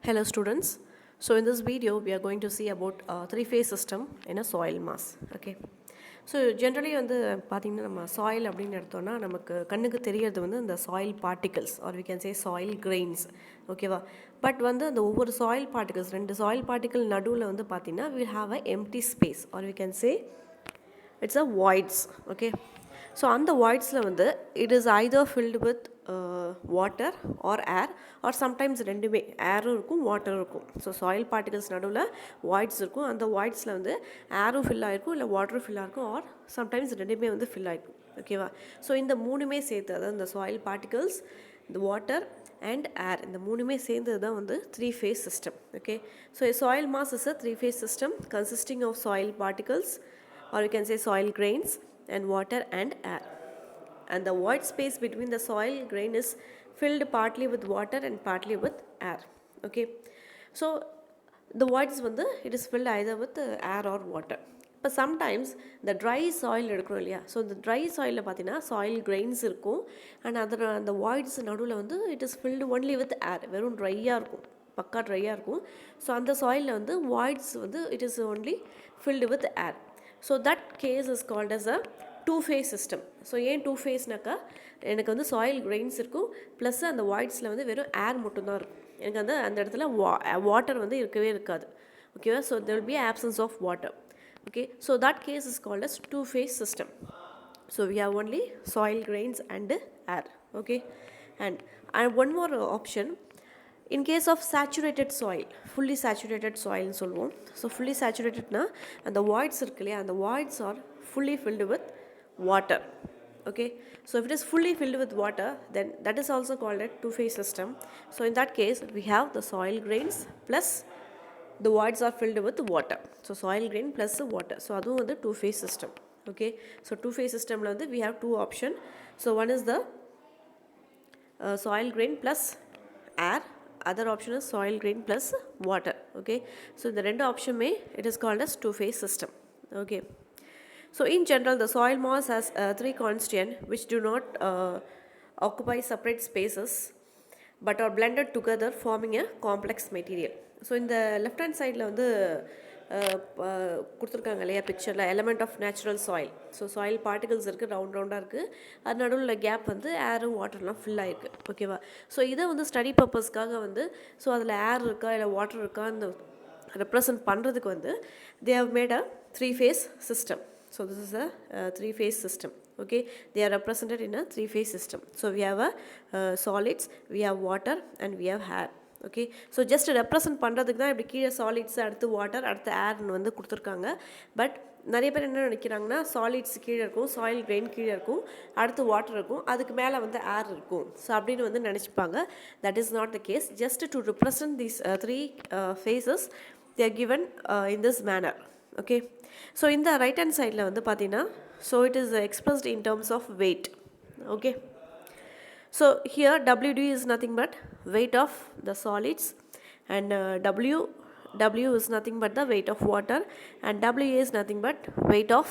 Hello students. So in this video we are going to see about three-phase system in a soil mass. Okay. So generally வந்து பார்த்தீங்கன்னா நம்ம soil அப்படின்னு எடுத்தோம்னா நமக்கு கண்ணுக்கு தெரியறது வந்து இந்த soil particles or we can say soil grains. ஓகேவா பட் வந்து அந்த ஒவ்வொரு soil particles ரெண்டு soil particle நடுவில் வந்து பார்த்தீங்கன்னா we have a empty space or we can say it's a voids. Okay. So on the voids it is either filled with water or air or sometimes ரெண்டுமே air இருக்கும் water இருக்கும். So soil particles நடுவில் voids இருக்கும் அந்த voidsல air fill ஆயிருக்கும் இல்லை water fill ஆயிருக்கும் or sometimes ரெண்டுமே fill ஆயிருக்கும். ஓகேவா ஸோ இந்த மூணுமே சேர்த்து அதாவது இந்த soil particles the water and air இந்த மூணுமே சேர்ந்தது தான் three-phase system. Okay. So a soil mass is a three-phase system consisting of soil particles or you can say soil grains and water and air, and the void space between the soil grain is filled partly with water and partly with air. Okay, so the voids it is filled either with air or water. But sometimes the dry soil எடுக்கிறோம் இல்லையா so இந்த try சாயிலில் பார்த்தீங்கன்னா soil grains இருக்கும் and அதில் அந்த voids நடுவில் it is filled only with air வெறும் ட்ரையாக இருக்கும் பக்கா ட்ரையாக இருக்கும் ஸோ அந்த சாயிலில் voids it is only filled with air. So that case is called as a two-phase system. So ஏன் two-phase நாக்கா எனக்கு soil grains இருக்கும் ப்ளஸ் அந்த வாய்ட்ஸில் வெறும் ஏர் மட்டும்தான் இருக்கும் எனக்கு அந்த இடத்துல வாட்டர் இருக்கவே இருக்காது. ஓகேவா so there will be absence of water. Okay, so that case is called as two-phase system. So we have only soil grains and air. Okay, and one more option. In case of saturated soil, fully saturated soil னு சொல்லுவோம். So fully saturated na and the voids இருக்கு இல்லையா அந்த voids are fully filled with water. Okay, so if it is fully filled with water then that is also called a two-phase system. So in that case we have the soil grains plus the voids are filled with water. So soil grain plus water. So அதுவும் two-phase system. Okay, so two-phase systemல we have two option. So one is the soil grain plus air, other option is soil grain plus water. Okay, so the rendu option it is called as two-phase system. Okay, so in general the soil mass has three constituents which do not occupy separate spaces but are blended together forming a complex material. So in the left hand side கொடுத்துருக்காங்க இல்லையா பிக்சரில் element of natural soil. So soil particles இருக்குது ரவுண்டாக இருக்குது அது நடுவில் gap ஏரும் வாட்டர்லாம் fill ஆகிருக்கு. ஓகேவா ஸோ இதை ஸ்டடி பர்பஸ்க்காக ஸோ அதில் ஏர் இருக்கா இல்லை வாட்டர் இருக்கான்னு ரெப்ரசன்ட் பண்ணுறதுக்கு they have made a three-phase system. So this is a three-phase system. Okay, they are represented in a three-phase system. So we have solids, we have water and we have air. Okay, so just represent பண்ணுறதுக்கு தான் இப்படி கீழே solids அடுத்து water அடுத்து ஏர்னு கொடுத்துருக்காங்க. But நிறைய பேர் என்ன நினைக்கிறாங்கன்னா சாலிட்ஸ் கீழே இருக்கும் சாயில் கிரெயின் கீழே இருக்கும் அடுத்து வாட்டர் இருக்கும் அதுக்கு மேலே ஏர் இருக்கும் ஸோ அப்படின்னு நினச்சிப்பாங்க. That is not the case. Just to represent these three phases they are given in this manner. Okay, so இந்த ரைட் ஹேண்ட் சைடில் பார்த்தீங்கன்னா so it is expressed in terms of weight. Okay, so here WD is nothing but weight of the solids and W is nothing but the weight of water and WA is nothing but weight of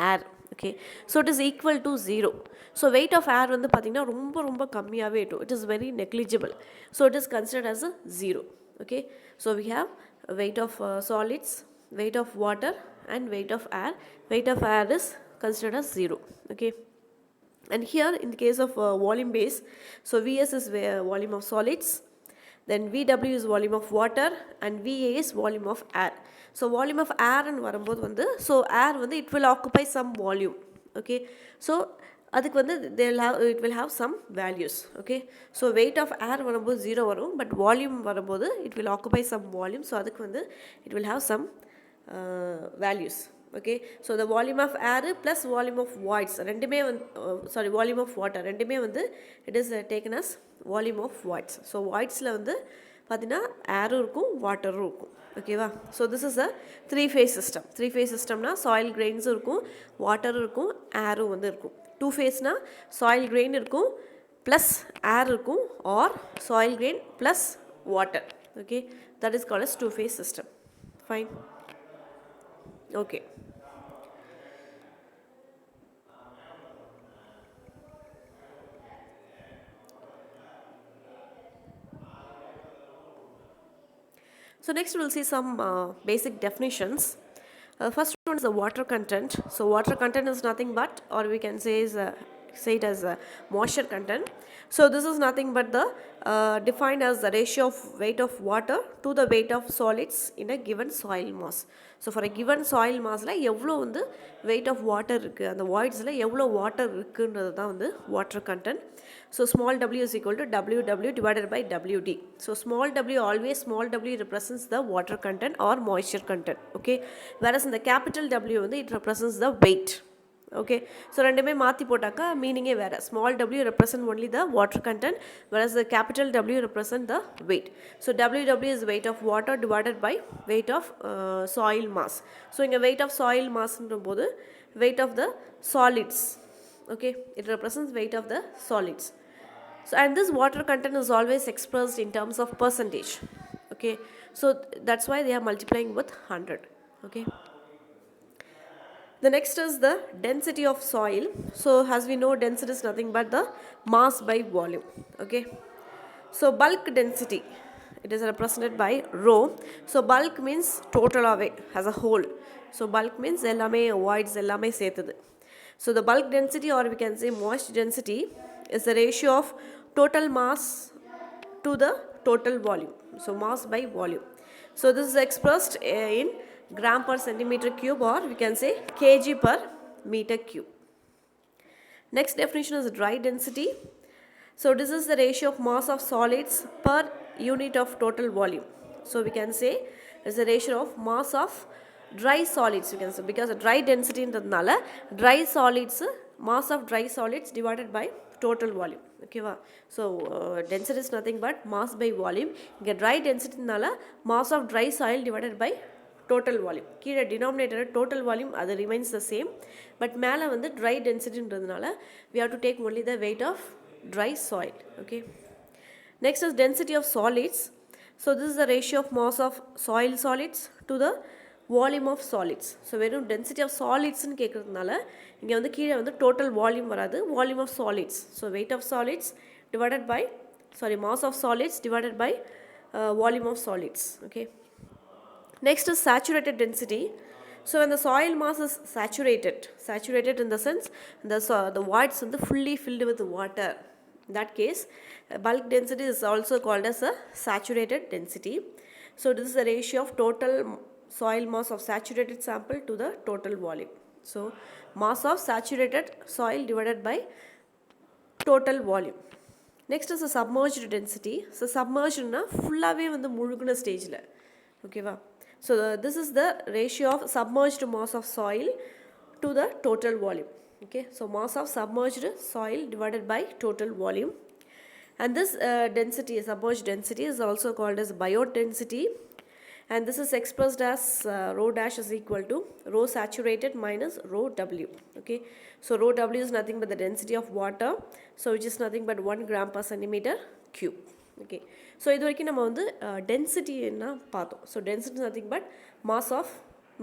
air. Okay, so it is equal to 0. So weight of air பார்த்தீங்கன்னா ரொம்ப கம்மியாகவே இருக்கும். It is very negligible. So it is considered as a 0. Okay, so we have weight of solids, weight of water and weight of air. Weight of air is considered as 0. Okay, and here in the case of volume base, so Vs is volume of solids, then VW is volume of water and VA is volume of air. So volume of air and வரும்போது so air it will occupy some volume. Okay, so அதுக்கு it will have some values. Okay, so weight of air வரும்போது 0 வரும் but volume வரும்போது it will occupy some volume. So அதுக்கு it will have some values. Okay, so the volume of air plus volume of voids ரெண்டுமே volume of water ரெண்டுமே it is taken as volume of voids. So voidsல பார்த்தீங்கன்னா ஏரும் இருக்கும் வாட்டரும் இருக்கும். ஓகேவா so this is a three phase system. Three phase systemனா soil கிரெயின்ஸும் இருக்கும் வாட்டரும் இருக்கும் ஏரும் இருக்கும். டூ-phaseனா சாயில் கிரெயின் இருக்கும் ப்ளஸ் ஏர் இருக்கும் or soil grain plus water. Okay, that is called as two phase system. Fine. Okay. So next we'll see some basic definitions. First one is the water content. So water content is nothing but, or we can say say it as a moisture content. So this is nothing but the defined as the ratio of weight of water to the weight of solids in a given soil mass. So for a given soil mass la எவ்வளோ வந்து weight of water இருக்கு, அந்த voidsல எவ்வளோ water இருக்குன்றது தான் வந்து water content. So small w is equal to WW divided by WD. So small w, always small w represents the water content or moisture content. Okay, whereas in the capital W வந்து it represents the weight. Okay, so ரெண்டுமே மாற்றி போட்டாக்கா மீனிங்கே வேறு. Small w represent only the water content, whereas the capital W represent the weight. So WW is weight of water divided by weight of soil mass. So இங்கே weight of soil massன்ற போது weight of the solids. Okay, it represents weight of the solids. So and this water content is always expressed in terms of percentage. Okay, so that's why they are multiplying with 100. Okay, the next is the density of soil. So as we know, density is nothing but the mass by volume. Okay, so bulk density, it is represented by rho. So bulk means total away as a whole. So bulk means ellame voids ellame சேர்த்தது. So the bulk density, or we can say moist density, is the ratio of total mass to the total volume. So mass by volume. So this is expressed in gram per centimeter cube, or we can say kg per meter cube. Next definition is dry density. So this is the ratio of mass of solids per unit of total volume. So we can say it's the ratio of mass of dry solids, you can say, because dry density இன்றதுனால dry solids, mass of dry solids divided by total volume. Okay va? So density is nothing but mass by volume. இங்க dry density னால mass of dry soil divided by total volume. கீழே denominator total volume அது remains the same, but மேலே வந்து dry density இன்றதுனால we have to take only the weight of dry soil. Okay, next is density of solids. So this is the ratio of mass of soil solids to the volume of solids. So வெறும் density of solids னு கேட்கறதுனால இங்கே வந்து கீழே வந்து total volume வராது, volume of solids. So weight of solids divided by, mass of solids divided by volume of solids. Okay, next is saturated density. So when the soil mass is saturated in the sense the voids வந்து fully filled with water, in that case bulk density is also called as a saturated density. So this is the ratio of total soil mass of saturated sample to the total volume. So mass of saturated soil divided by total volume. Next is the submerged density. So submerged na fullave வந்து முழுகுன ஸ்டேஜில். ஓகேவா? So this is the ratio of submerged mass of soil to the total volume. Okay, so mass of submerged soil divided by total volume. And this density, submerged density, is also called as biodensity. And this is expressed as rho dash is equal to rho saturated minus rho W. Okay, so rho W is nothing but the density of water, so which is nothing but 1 gram per centimeter cube. Okay, so இது வரைக்கும் நம்ம வந்து density என்ன பார்த்தோம். So density is nothing but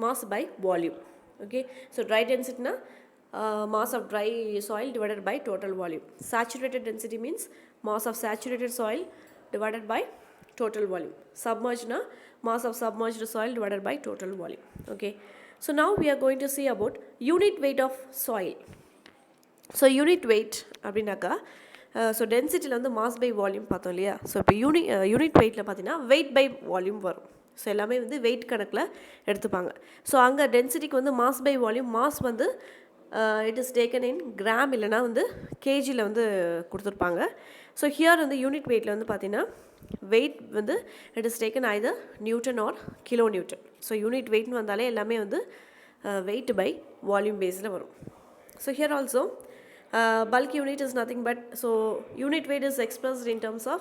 mass by volume. Okay, so dry density na mass of dry soil divided by total volume. Saturated density means mass of saturated soil divided by total volume. Submerged na mass of submerged soil divided by total volume. Okay, so now we are going to see about unit weight of soil. So unit weight அப்படின்னாக்கா so டென்சிட்டியில் வந்து mass by volume பார்த்தோம் இல்லையா. So இப்போ unit வெயிட்டில் பார்த்தீங்கன்னா wait by volume வரும். So எல்லாமே வந்து வெயிட் கணக்கில் எடுத்துப்பாங்க. ஸோ அங்கே டென்சிட்டிக்கு வந்து மாஸ் பை வால்யூம், மாஸ் வந்து it is taken in gram இல்லைனா வந்து கேஜியில் வந்து கொடுத்துருப்பாங்க. ஸோ ஹியர் வந்து யூனிட் வெயிட்டில் வந்து பார்த்தீங்கன்னா வெயிட் வந்து it is taken either newton or kilo newton. So unit வெயிட்னு வந்தாலே எல்லாமே வந்து வெயிட் பை வால்யூம் பேஸில் வரும். So here also bulk unit is nothing but, so unit weight is expressed in terms of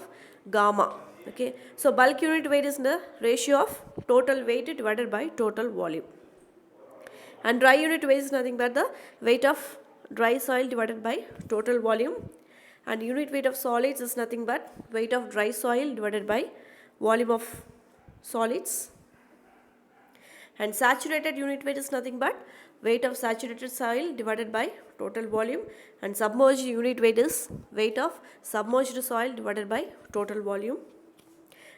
gamma. Okay, so bulk unit weight is the ratio of total weight divided by total volume. And dry unit weight is nothing but the weight of dry soil divided by total volume. And unit weight of solids is nothing but weight of dry soil divided by volume of solids. And saturated unit weight is nothing but weight of saturated soil divided by total volume. And submerged unit weight is weight of submerged soil divided by total volume.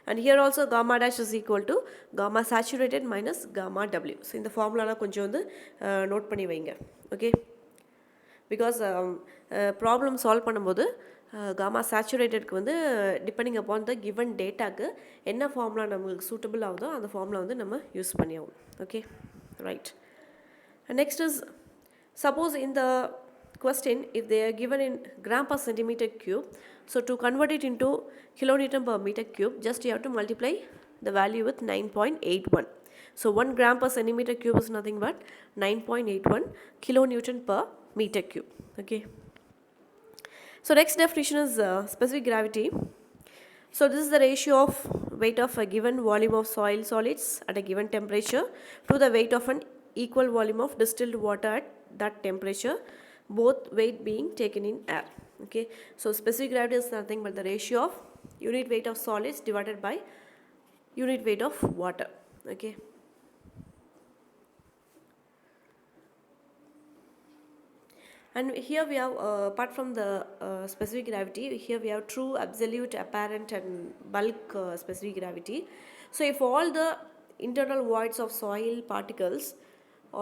and here also gamma dash is equal to gamma saturated minus gamma W. So இந்த ஃபார்முலாலாம் கொஞ்சம் வந்து note பண்ணி வைங்க. Okay, because problem solve பண்ணும்போது gamma சேச்சுரேட்டட்க்கு வந்து depending upon the given டேட்டாக்கு என்ன formula நம்மளுக்கு suitable ஆகுதோ அந்த ஃபார்முலா வந்து நம்ம யூஸ் பண்ணி ஆகும். Okay, right. Next is, suppose in the question if they are given in gram per centimeter cube, so to convert it into kilonewton per meter cube, just you have to multiply the value with 9.81. So 1 gram per centimeter cube is nothing but 9.81 kilonewton per meter cube. Okay, so next definition is specific gravity. So this is the ratio of weight of a given volume of soil solids at a given temperature to the weight of an equal volume of distilled water at that temperature, both weight being taken in air. Okay, so specific gravity is nothing but the ratio of unit weight of solids divided by unit weight of water. Okay, and here we have apart from the specific gravity, here we have true, absolute, apparent and bulk specific gravity. So if all the internal voids of soil particles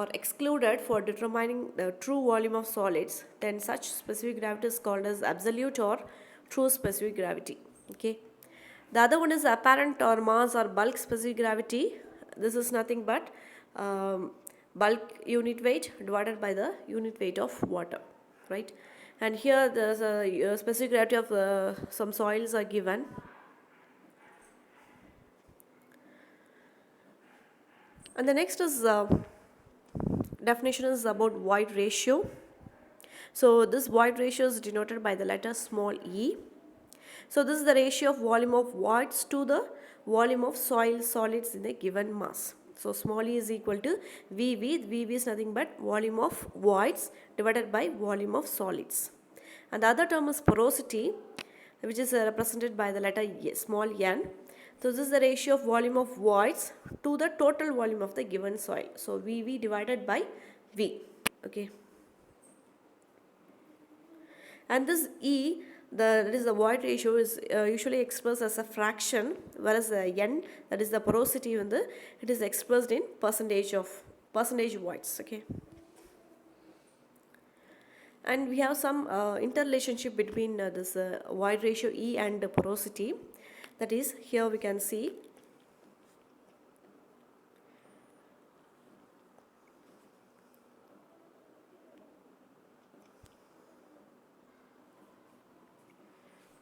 are excluded for determining the true volume of solids, then such specific gravity is called as absolute or true specific gravity. Okay, the other one is apparent or mass or bulk specific gravity. This is nothing but bulk unit weight divided by the unit weight of water, right? And here there's a specific gravity of some soils are given. And the next is definition is about void ratio. So this void ratio is denoted by the letter small e. So this is the ratio of volume of voids to the volume of soil solids in a given mass. So small e is equal to VV. VV is nothing but volume of voids divided by volume of solids. And the other term is porosity, which is represented by the letter small n. So this is the ratio of volume of voids to the total volume of the given soil. So VV divided by V. Okay. And this E, that is the void ratio, is usually expressed as a fraction, whereas the N, that is the porosity, it is expressed in percentage voids. Okay, and we have some interrelationship between this void ratio E and porosity. That is, here we can see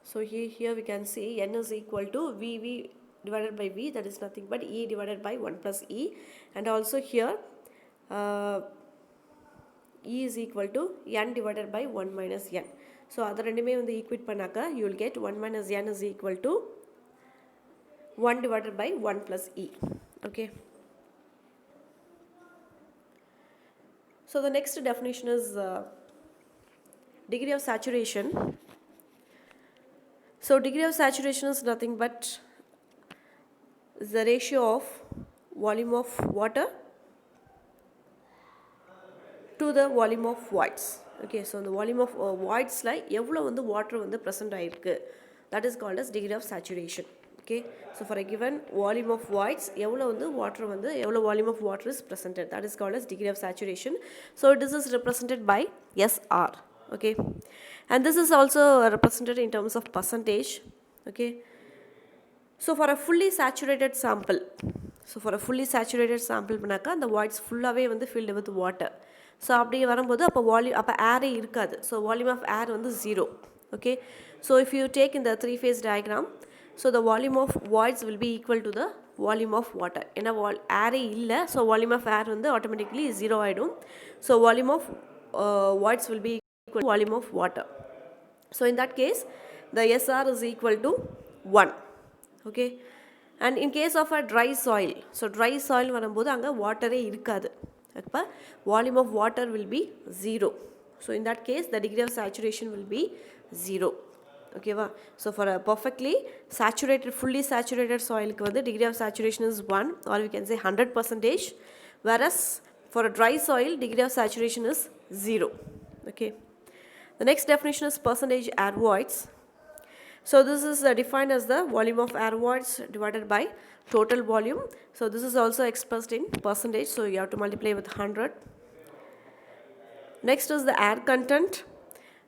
so here we can see N is equal to VV divided by V, that is nothing but E divided by 1 plus E, and also here E is equal to N divided by 1 minus N. So other ரெண்டுமே வந்து equate பண்ணாக்க you will get 1 minus N is equal to 1 divided by 1 plus E. Okay, so the next definition is degree of saturation. So degree of saturation is nothing but the ratio of volume of water to the volume of voids. Okay, so the volume of voids like எவ்வளவு வந்து water வந்து present ஆயிருக்கு, that is called as degree of saturation. Okay, so for a given volume of voids எவ்வளவு வந்து water வந்து எவ்வளவு volume of water is presented, that is called as degree of saturation. So this is represented by SR. Okay, and this is also represented in terms of percentage. Okay, so for a fully saturated sample, பண்ணாக்கா the voids ஃபுல்லாகவே வந்து filled with water. So அப்படி வரும்போது அப்போ ஏரே இருக்காது. So volume of air வந்து 0. Okay, so if you take in the 3-phase diagram, so the volume of voids will be equal to the volume of water. ஏன்னா ஏரே இல்லை, so volume of air வந்து automatically 0 ஆகிடும். So volume of voids will be equal to volume of water. So in that case the SR is equal to 1. Okay, and in case of a dry soil, so dry soil வரும்போது அங்கே வாட்டரே இருக்காது, அப்போ volume of water will be 0. So in that case the degree of saturation will be 0. Okay va? So for a perfectly saturated, fully saturated soil the degree of saturation is 1, or we can say 100%, whereas for a dry soil degree of saturation is 0. Okay, the next definition is percentage air voids. So this is defined as the volume of air voids divided by total volume. So this is also expressed in percentage, so you have to multiply with 100. Next is the air content.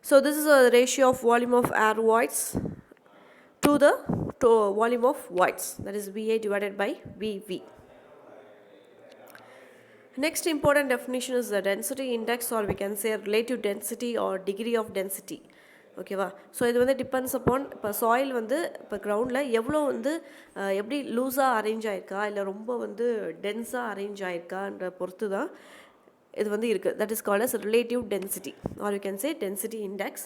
So this is a ratio of volume of air voids to the volume of voids, that is VA divided by VV. Next important definition is the density index, or we can say relative density or degree of density. ஓகேவா. So இது வந்து depends upon இப்போ soil வந்து இப்போ கிரவுண்டில் எவ்வளோ வந்து எப்படி லூஸாக அரேஞ்ச் ஆயிருக்கா இல்லை ரொம்ப வந்து டென்ஸாக அரேஞ்ச் ஆயிருக்கான்ற பொறுத்து தான் இது வந்து இருக்குது. That is called as relative density, or you can say density index.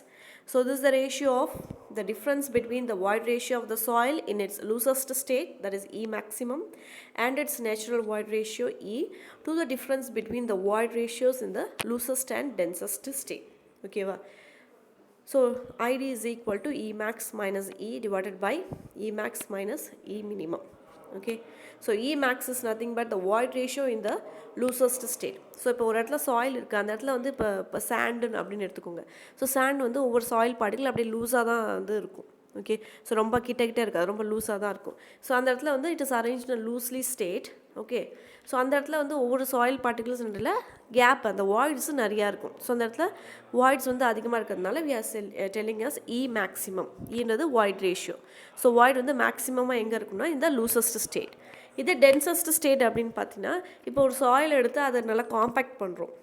So this is the ratio of the difference between the void ratio of the soil in its loosest state, that is E maximum, and its natural void ratio E, to the difference between the void ratios in the loosest and densest state. Okay, so ID is equal to E max minus E divided by E max minus E minimum. Okay, so E max is nothing but the void ratio in the loosest state. So இப்போ ஒரு இடத்துல soil இருக்குது, அந்த இடத்துல வந்து இப்போ சாண்டுன்னு அப்படின்னு எடுத்துக்கோங்க. ஸோ சாண்ட் வந்து ஒவ்வொரு சாயில் பார்ட்டிகள் அப்படியே லூஸாக தான் வந்து இருக்கும். ஓகே, ஸோ ரொம்ப கிட்ட இருக்காது, ரொம்ப லூஸாக தான் இருக்கும். ஸோ அந்த இடத்துல வந்து it is arrange in loosely state. Okay, so அந்த இடத்துல வந்து ஒவ்வொரு சாயில் பார்ட்டிகல்ஸ்ன்றதுல கேப், அந்த வாய்ட்ஸு நிறையா இருக்கும். ஸோ அந்த இடத்துல வாய்ட்ஸ் வந்து அதிகமாக இருக்கிறதுனால we are telling as e maximum. ஈன்றது வாய்ட் ரேஷியோ. ஸோ வாய்ட் வந்து மேக்ஸிமமாக எங்கே இருக்குன்னா இந்த லூசஸ்ட் ஸ்டேட். இது டென்சஸ்ட் ஸ்டேட் அப்படின்னு பார்த்தீங்கன்னா இப்போ ஒரு சாயில் எடுத்து அதை நல்லா காம்பேக்ட் பண்ணுறோம்.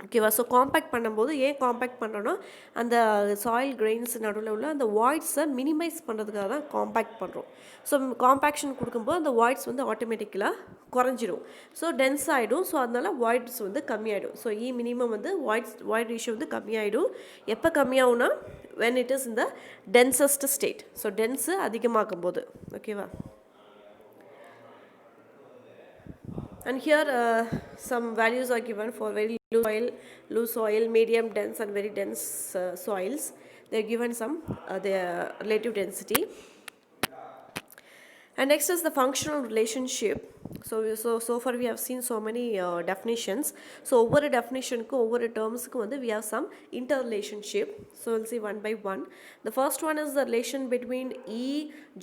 ஓகேவா. ஸோ காம்பேக்ட் பண்ணும்போது ஏன் காம்பேக்ட் பண்ணுறோன்னா அந்த சாயில் கிரெயின்ஸ் நடுவில் உள்ள அந்த வாய்ட்ஸை மினிமைஸ் பண்ணுறதுக்காக தான் காம்பேக்ட் பண்ணுறோம். ஸோ காம்பேக்ஷன் கொடுக்கும்போது அந்த வாய்ட்ஸ் வந்து ஆட்டோமேட்டிக்கலாக குறைஞ்சிடும். ஸோ டென்ஸ் ஆகிடும். ஸோ அதனால வாய்ட்ஸ் வந்து கம்மியாகிடும். ஸோ இ மினிமம் வந்து வாய்ட் ரேஷியோ வந்து கம்மியாகிடும். எப்போ கம்மியாகும்னா when it is in the densest state. So dense அதிகமாக்கும் போது. ஓகேவா. And here some values are given for very loose soil, medium dense and very dense soils. They are given some their relative density. And next is the functional relationship. So far we have seen so many definitions. So over a definition ku over a terms ku வந்து we have some interrelationship. So we'll see one by one. The first one is the relation between E,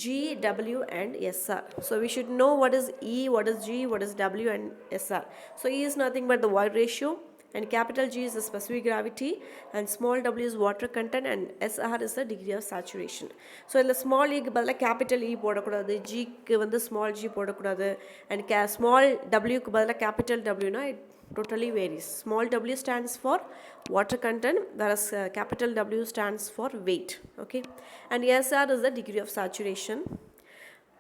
G, W and SR. So we should know what is E, what is G, what is W and SR. So E is nothing but the void ratio, and capital G is the specific gravity, and small w is water content, and SR is the degree of saturation. So in the small e க்கு பதிலா capital E போடக்கூடாது, G க்கு வந்து small g போடக்கூடாது, and small w க்கு பதிலா capital W னா it totally varies. Small w stands for water content, whereas capital W stands for weight. Okay, and SR is the degree of saturation.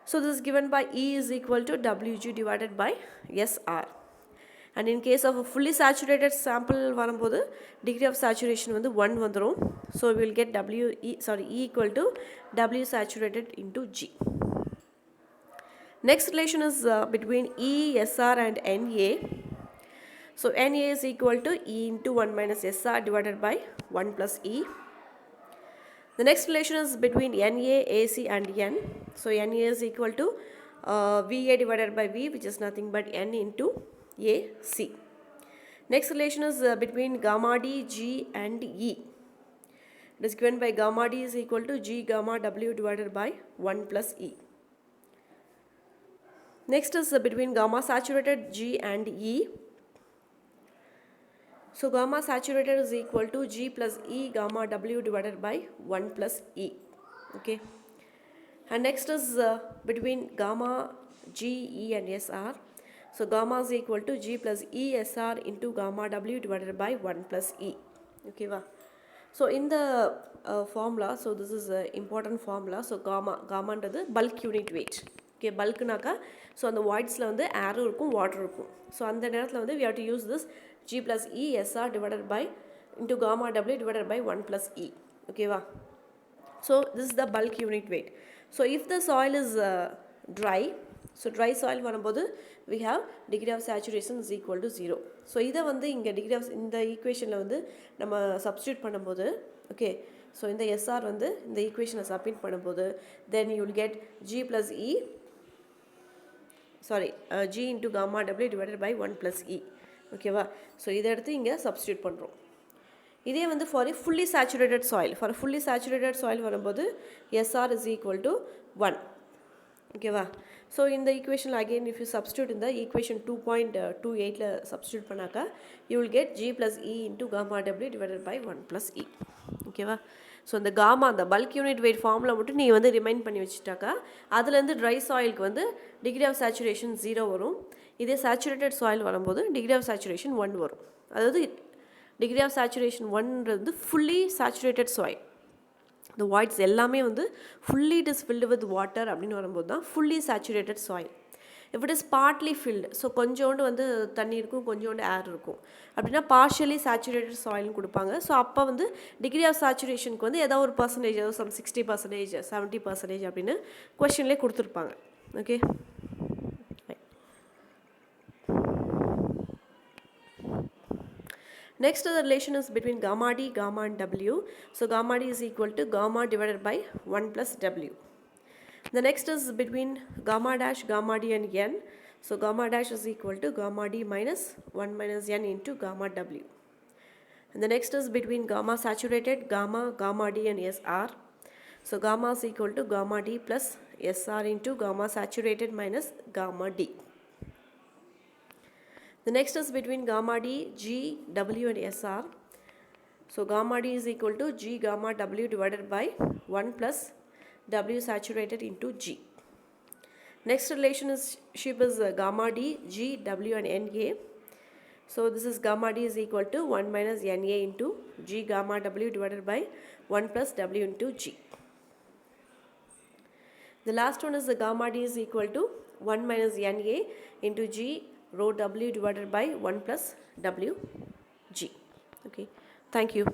So this is given by E is equal to Wg divided by SR. And in case of a fully saturated sample வரும்போது degree of saturation வந்து 1 வந்துரும். So we will get E equal to W saturated into G. Next relation is between E, SR and NA. So NA is equal to E into 1 minus SR divided by 1 plus E. The next relation is between NA, AC and N. So NA is equal to VA divided by V, which is nothing but N into AC. Next relation is between gamma D, G and E. It is given by gamma D is equal to G gamma W divided by 1 plus E. Next is between gamma saturated G and E. So gamma saturated is equal to G plus E gamma W divided by 1 plus E. Okay. And next is between gamma G, E and SR. So gamma is equal to G plus E SR into gamma W divided by 1 plus E. Okay, va. So in the formula, so this is an important formula. So gamma is the bulk unit weight. Okay, bulk naka. So on the voids la வந்து air இருக்கும், water இருக்கும். So அந்த நேரத்துல வந்து we have to use this G plus E SR divided by into gamma W divided by 1 plus E. Okay, va. So this is the bulk unit weight. So if the soil is dry, so dry soil வரும்போது we have degree of saturation is equal to 0. So இதை வந்து இங்கே degree of இந்த ஈக்குவேஷனில் வந்து நம்ம substitute பண்ணும்போது okay, so இந்த SR வந்து இந்த ஈக்குவேஷனை submit பண்ணும்போது then you will get G plus E G into gamma W divided by 1 plus E. ஓகேவா. ஸோ இதை எடுத்து இங்கே substitute பண்ணுறோம். இதே வந்து for a fully saturated soil, for a fully saturated soil வரும்போது SR is equal to 1. ஓகேவா? So இந்த equation again if you substitute இந்த ஈக்குவேஷன் 2.28ல சப்ஸ்டியூட் பண்ணாக்கா you will get G plus E into gamma W divided by 1 plus E. ஓகேவா? So இந்த gamma அந்த bulk unit wait formula மட்டும் நீ வந்து ரிமைண்ட் பண்ணி வச்சுட்டாக்கா அதுலேருந்து ட்ரை சாயிலுக்கு வந்து டிகிரி ஆஃப் சேச்சுரேஷன் 0 வரும். இதே சேச்சுரேட்டட் சாயில் வரும்போது டிகிரி ஆஃப் சேச்சுரேஷன் 1 வரும். அதாவது டிகிரி ஆஃப் சேச்சுரேஷன் 1 வந்து ஃபுல்லி சேச்சுரேட்டட் சாயில். இந்த வாய்ட்ஸ் எல்லாமே வந்து fully it is filled with water அப்படின்னு வரும்போது தான் fully saturated soil. If it is partly filled, so கொஞ்சோண்டு வந்து தண்ணி இருக்கும், கொஞ்சோண்டு ஏர் இருக்கும் அப்படின்னா பார்ஷியலி சேச்சுரேட்டட் சாயில்னு கொடுப்பாங்க. ஸோ அப்போ வந்து டிகிரி ஆஃப் சேச்சுரேஷனுக்கு வந்து ஏதோ ஒரு பர்சன்டேஜ், ஏதோ சம் 60%, 70% அப்படின்னு கொஷின்லேயே கொடுத்துருப்பாங்க. Okay, next the relation is between gamma D, gamma and W. So gamma D is equal to gamma divided by 1 plus W. The next is between gamma dash, gamma D and N. So gamma dash is equal to gamma D minus 1 minus N into gamma W. And the next is between gamma saturated, gamma, gamma D and SR. So gamma is equal to gamma D plus SR into gamma saturated minus gamma D. The next is between gamma D, G, W and SR. So gamma D is equal to G gamma W divided by 1 plus W saturated into G. Next relationship is gamma D, G, W and NA. So this is gamma D is equal to 1 minus NA into G gamma W divided by 1 plus W into G. The last one is the gamma D is equal to 1 minus NA into G rho W divided by 1 plus W G. Okay, thank you.